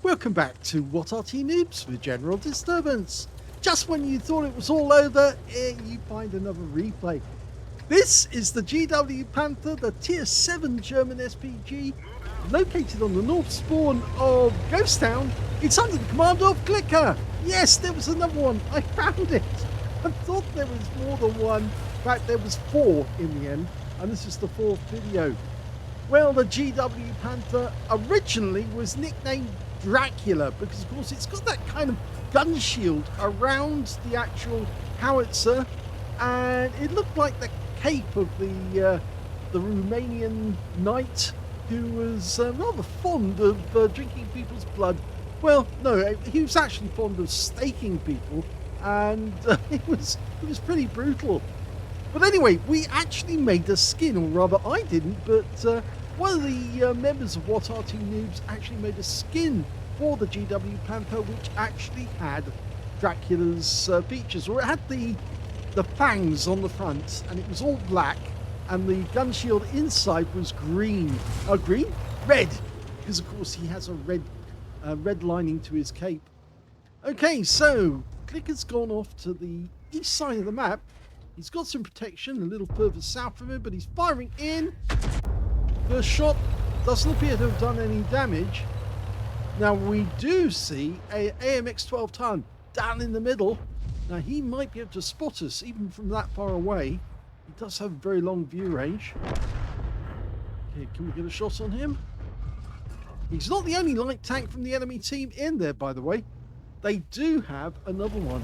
Welcome back to What Arty Noobs with General Disturbance. Just when you thought it was all over, you find another replay. This is the GW Panther, the Tier 7 German SPG, located on the north spawn of Ghost Town. It's under the command of CL1CKER. Yes, there was another one. I found it. I thought there was more than one. In fact, there was 4 in the end, and this is the 4th video. Well, the GW Panther originally was nicknamed Dracula because, of course, it's got that kind of gun shield around the actual howitzer, and it looked like the cape of the Romanian knight who was rather fond of drinking people's blood. Well, no, he was actually fond of staking people, and it was pretty brutal. But anyway, we actually made a skin, or rather I didn't, but one of the members of What Arty Noobs actually made a skin for the GW Panther, which actually had Dracula's features, or it had the fangs on the front, and it was all black, and the gun shield inside was green. Red, because of course he has a red lining to his cape. Okay, so CL1CKER's gone off to the east side of the map. He's got some protection a little further south from him, but he's firing in. First shot doesn't appear to have done any damage. Now we do see a AMX 12 ton down in the middle. Now he might be able to spot us even from that far away. He does have a very long view range. Okay, can we get a shot on him? He's not the only light tank from the enemy team in there, by the way. They do have another one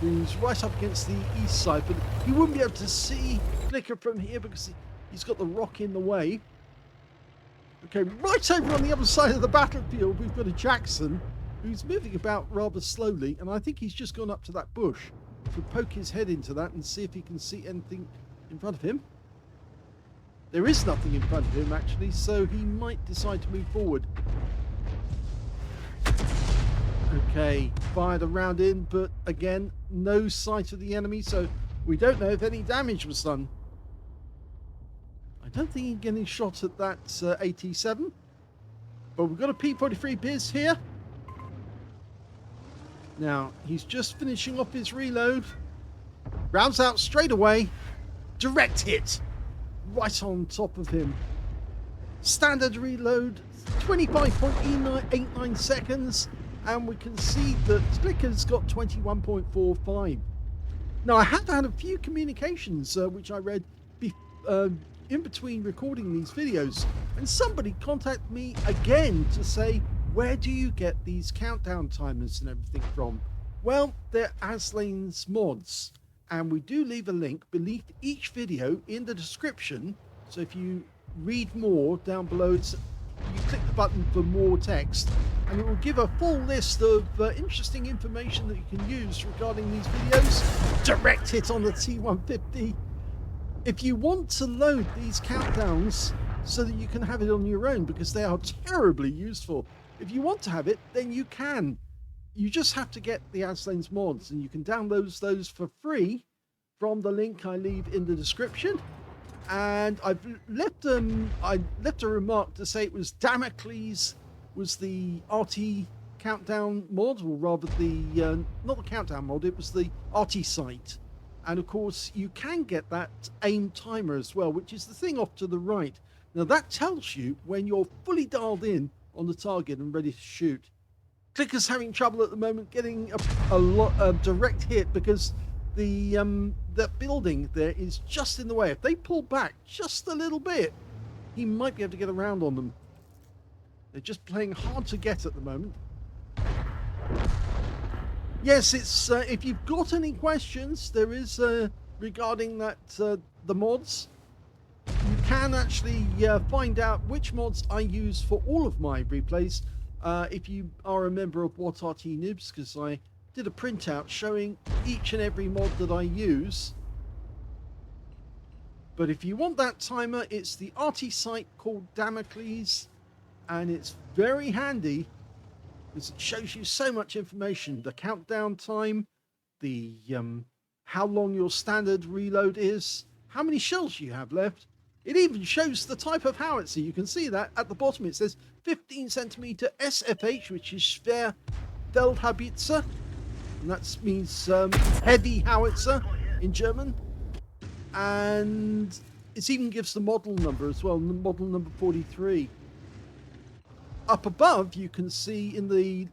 who's right up against the east side, but he wouldn't be able to see CL1CKER from here because he's got the rock in the way. Okay, right over on the other side of the battlefield, we've got a Jackson who's moving about rather slowly, and I think he's just gone up to that bush to poke his head into that and see if he can see anything in front of him. There is nothing in front of him, actually, so he might decide to move forward. Okay, fired a round in, but again, no sight of the enemy, so we don't know if any damage was done. I don't think he can get any shot at that AT7, but we've got a P43 Biz here. Now, he's just finishing off his reload. Rounds out straight away. Direct hit. Right on top of him. Standard reload, 25.89 seconds. And we can see that CL1CKER's got 21.45. Now, I have had a few communications, which I read in between recording these videos, and somebody contacted me again to say, where do you get these countdown timers and everything from? Well, they're Aslains mods, and we do leave a link beneath each video in the description, so if you read more down below, you click the button for more text, and it will give a full list of interesting information that you can use regarding these videos. Direct hit on the T150. If you want to load these countdowns so that you can have it on your own, because they are terribly useful, if you want to have it, then you can. You just have to get the Aslains mods, and you can download those for free from the link I leave in the description. And I left a remark to say it was Damocles was the Arty countdown mod, or rather the not the countdown mod, it was the Arty site. And of course you can get that aim timer as well, which is the thing off to the right. Now that tells you when you're fully dialed in on the target and ready to shoot. CL1CKER's having trouble at the moment getting a lot of direct hit because that building there is just in the way. If they pull back just a little bit, he might be able to get around on them. They're just playing hard to get at the moment. Yes, it's if you've got any questions, there is regarding that the mods. You can actually find out which mods I use for all of my replays if you are a member of What Arty Noobs, because I did a printout showing each and every mod that I use. But if you want that timer, it's the Arty site called Damocles, and it's very handy because it shows you so much information. The countdown time, the how long your standard reload is, how many shells you have left, It even shows the type of howitzer. You can see that at the bottom. It says 15 centimeter SFH, which is Schwer Feldhaubitze, and that means heavy howitzer in German. And it even gives the model number as well, model number 43. Up above, you can see in the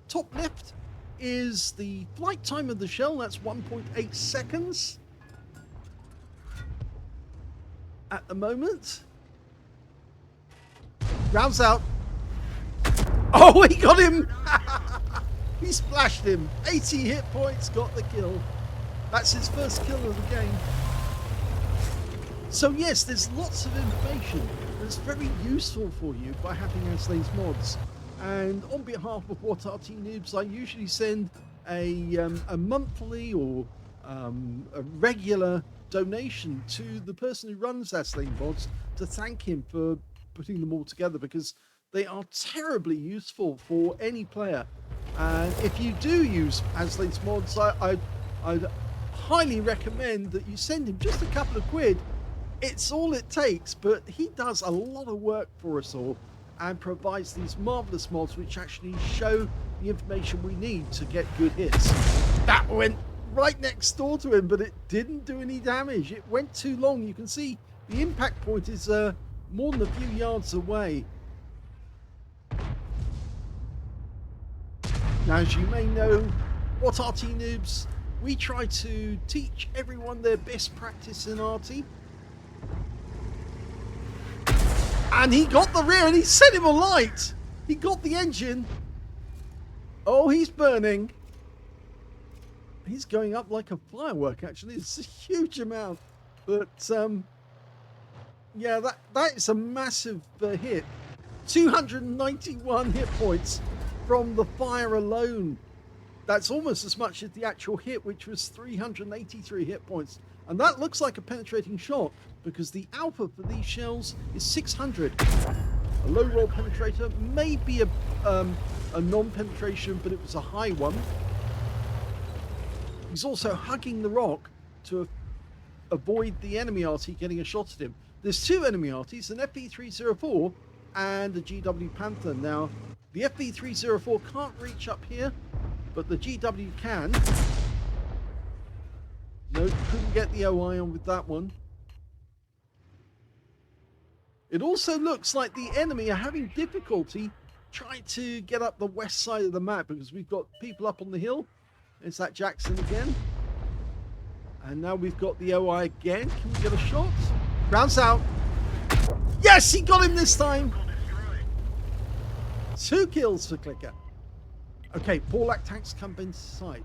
top left is the flight time of the shell. That's 1.8 seconds. At the moment. Rounds out. Oh, he got him! He splashed him. 80 hit points, got the kill. That's his first kill of the game. So yes, there's lots of information that's very useful for you by having Aslains mods. And on behalf of What Arty Noobs, I usually send a monthly or a regular donation to the person who runs Aslains mods to thank him for putting them all together, because they are terribly useful for any player. And if you do use Aslains mods, I'd highly recommend that you send him just a couple of quid. It's all it takes, but he does a lot of work for us all and provides these marvelous mods which actually show the information we need to get good hits. That went right next door to him, but it didn't do any damage. It went too long. You can see the impact point is more than a few yards away. Now, as you may know, What Arty Noobs, we try to teach everyone their best practice in Arty. And he got the rear and he set him alight. He got the engine. Oh, he's burning. He's going up like a firework, actually. It's a huge amount. But, yeah, that is a massive hit. 291 hit points from the fire alone. That's almost as much as the actual hit, which was 383 hit points. And that looks like a penetrating shot, because the alpha for these shells is 600. A low roll penetrator may be a non-penetration, but it was a high one. He's also hugging the rock to avoid the enemy Arty getting a shot at him. There's two enemy Artys, an FV304 and a GW Panther. Now, the FV304 can't reach up here, but the GW can. No, couldn't get the OI on with that one. It also looks like the enemy are having difficulty trying to get up the west side of the map, because we've got people up on the hill. It's that Jackson again. And now we've got the OI again. Can we get a shot? Rounds out. Yes, he got him this time. 2 kills for CL1CKER. Okay, Porlac tanks come into sight.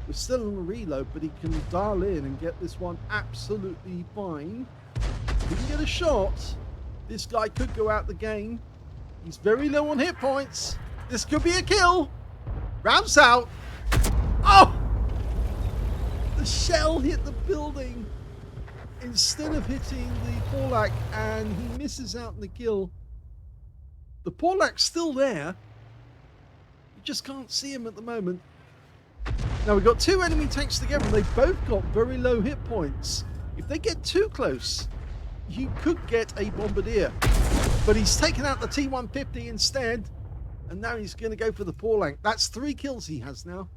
We're still on a reload, but he can dial in and get this one absolutely fine. If he can get a shot, this guy could go out the game. He's very low on hit points. This could be a kill. Rounds out. Oh! The shell hit the building instead of hitting the Porlac, and he misses out on the kill. The Porlac's still there. You just can't see him at the moment. Now, we've got 2 enemy tanks together, and they've both got very low hit points. If they get too close, you could get a bombardier. But he's taken out the T-150 instead, and now he's going to go for the Porlac. That's 3 kills he has now.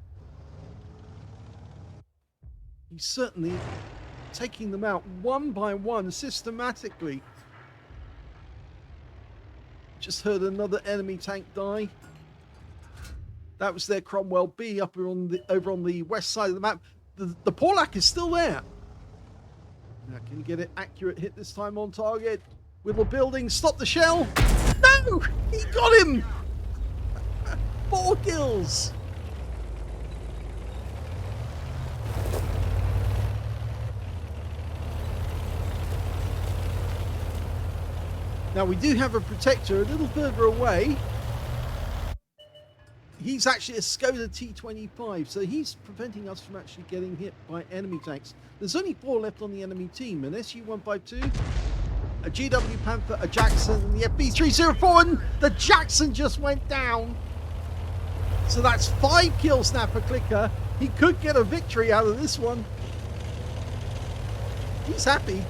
He's certainly taking them out one by one, systematically. Just heard another enemy tank die. That was their Cromwell B over on the west side of the map. The Porlac is still there. Now, can you get an accurate hit this time on target? Whittle building, stop the shell. No! He got him! 4 kills. Now, we do have a protector a little further away. He's actually a Skoda T25, so he's preventing us from actually getting hit by enemy tanks. There's only 4 left on the enemy team: an SU-152, a GW Panther, a Jackson, and the FV304, and the Jackson just went down. So that's 5 kills now for CL1CKER. He could get a victory out of this one. He's happy.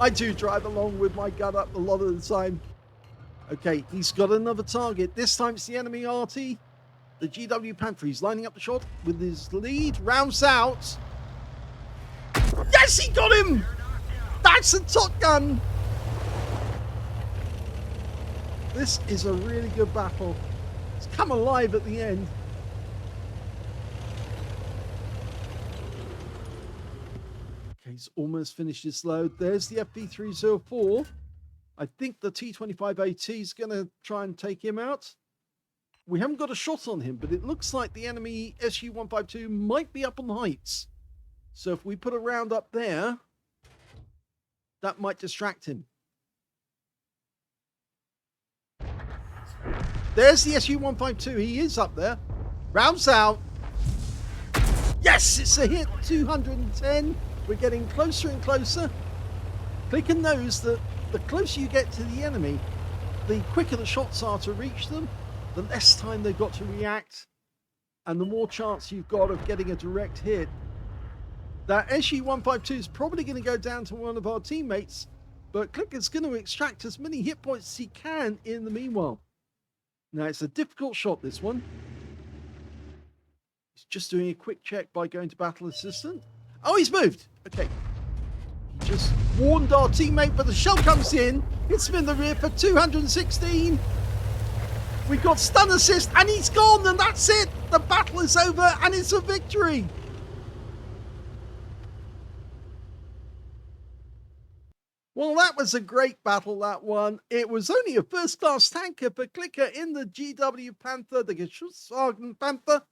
I do drive along with my gun up a lot of the time. Okay, he's got another target. This time it's the enemy Arty. The GW Panther. He's lining up the shot with his lead. Rounds out. Yes, he got him! That's a Top Gun! This is a really good battle. It's come alive at the end. Okay, he's almost finished his load. There's the FP304. I think the T25AT is going to try and take him out. We haven't got a shot on him, but it looks like the enemy SU-152 might be up on the heights. So if we put a round up there, that might distract him. There's the SU-152. He is up there. Rounds out. Yes, it's a hit. 210. We're getting closer and closer. CL1CKER knows that the closer you get to the enemy, the quicker the shots are to reach them, the less time they've got to react, and the more chance you've got of getting a direct hit. That SU-152 is probably going to go down to one of our teammates, but CL1CKER's going to extract as many hit points as he can in the meanwhile. Now, it's a difficult shot, this one. He's just doing a quick check by going to Battle Assistant. Oh, he's moved. Okay. He just warned our teammate, but the shell comes in. Hits him in the rear for 216. We've got stun assist, and he's gone, and that's it. The battle is over, and it's a victory. Well, that was a great battle, that one. It was only a first-class tanker for CL1CKER in the GW Panther, the GeForce Panther,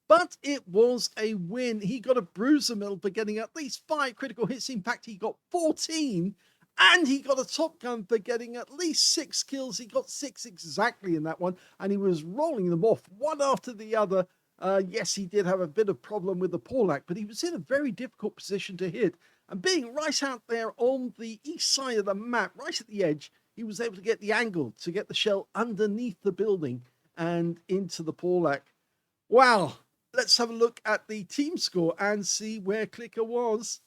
but it was a win. He got a bruiser medal for getting at least 5 critical hits. In fact, he got 14, and he got a Top Gun for getting at least 6 kills. He got 6 exactly in that one, and he was rolling them off one after the other. Yes, he did have a bit of problem with the Porlac, but he was in a very difficult position to hit. And being right out there on the east side of the map, right at the edge, he was able to get the angle to get the shell underneath the building and into the Porlac. Wow, let's have a look at the team score and see where CL1CKER was.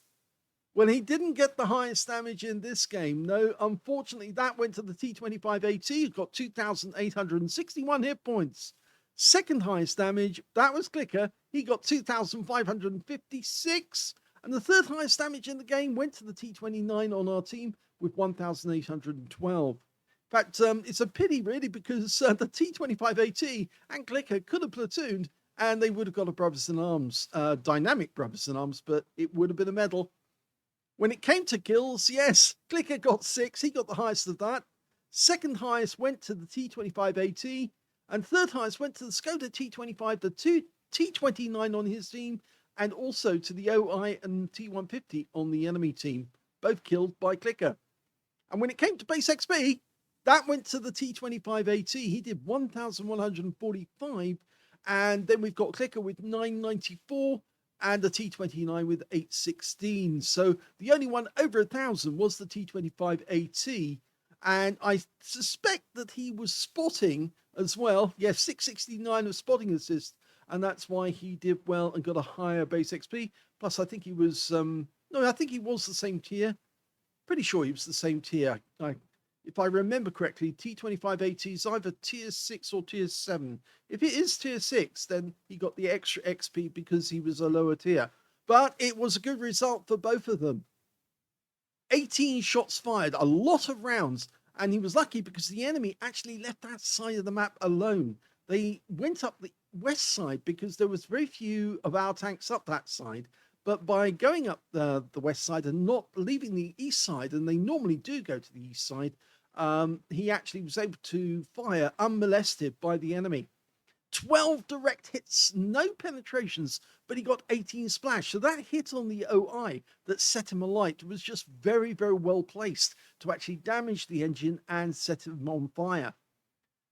Well, he didn't get the highest damage in this game. No, unfortunately, that went to the T25AT, who got 2,861 hit points. Second highest damage, that was CL1CKER. He got 2,556. And the third highest damage in the game went to the T29 on our team with 1,812. In fact, it's a pity, really, because the T25AT and CL1CKER could have platooned, and they would have got a Brothers in Arms, dynamic Brothers in Arms, but it would have been a medal. When it came to kills, yes, CL1CKER got 6. He got the highest of that. Second highest went to the T25AT, and third highest went to the Skoda T25, the T29 on his team, and also to the OI and T150 on the enemy team, both killed by CL1CKER. And when it came to base XP, that went to the T25AT. He did 1,145, and then we've got CL1CKER with 994 and the T29 with 816. So the only one over 1,000 was the T25AT, and I suspect that he was spotting as well. Yes, 669 of spotting assist, and that's why he did well and got a higher base XP. Plus, I think he was, I think he was the same tier. Pretty sure he was the same tier. If I remember correctly, T25AT is either tier 6 or tier 7. If it is tier 6, then he got the extra XP because he was a lower tier. But it was a good result for both of them. 18 shots fired, a lot of rounds, and he was lucky because the enemy actually left that side of the map alone. They went up the west side because there was very few of our tanks up that side, but by going up the west side and not leaving the east side, and they normally do go to the east side, he actually was able to fire unmolested by the enemy. 12 direct hits, no penetrations, but he got 18 splash. So that hit on the OI that set him alight was just very, very well placed to actually damage the engine and set him on fire.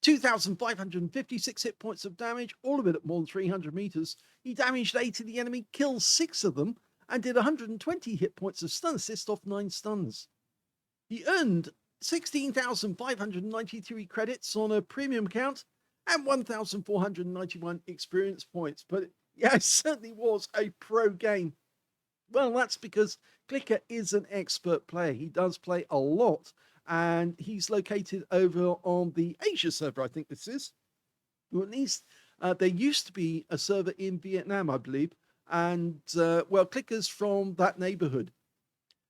2,556 hit points of damage, all of it at more than 300 meters. He damaged 8 of the enemy, killed 6 of them, and did 120 hit points of stun assist off 9 stuns. He earned 16,593 credits on a premium account and 1,491 experience points. But yeah, it certainly was a pro game. Well, that's because CL1CKER is an expert player. He does play a lot, and he's located over on the Asia server, I think this is. Or at least there used to be a server in Vietnam, I believe. And, well, CL1CKER's from that neighborhood.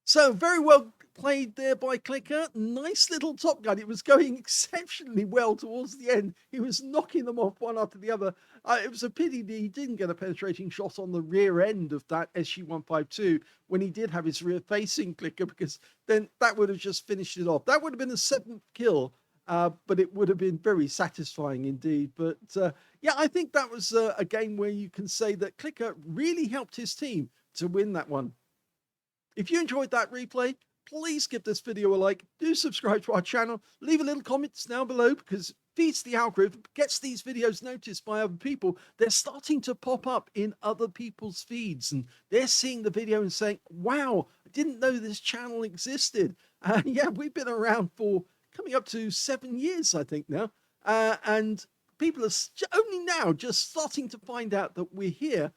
So very well played there by CL1CKER. Nice little top gun. It was going exceptionally well towards the end. He was knocking them off one after the other. It was a pity that he didn't get a penetrating shot on the rear end of that SG-152 when he did have his rear facing CL1CKER, because then that would have just finished it off. That would have been a 7th kill, but it would have been very satisfying indeed. But yeah, I think that was a game where you can say that CL1CKER really helped his team to win that one. If you enjoyed that replay, please give this video a like, do subscribe to our channel, leave a little comments down below, because it feeds the algorithm, gets these videos noticed by other people. They're starting to pop up in other people's feeds, and they're seeing the video and saying, wow, I didn't know this channel existed. Yeah, we've been around for coming up to 7 years, I think now, and people are only now just starting to find out that we're here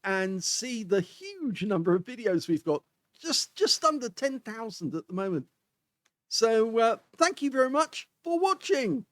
and see the huge number of videos we've got. Just under 10,000 at the moment. So thank you very much for watching.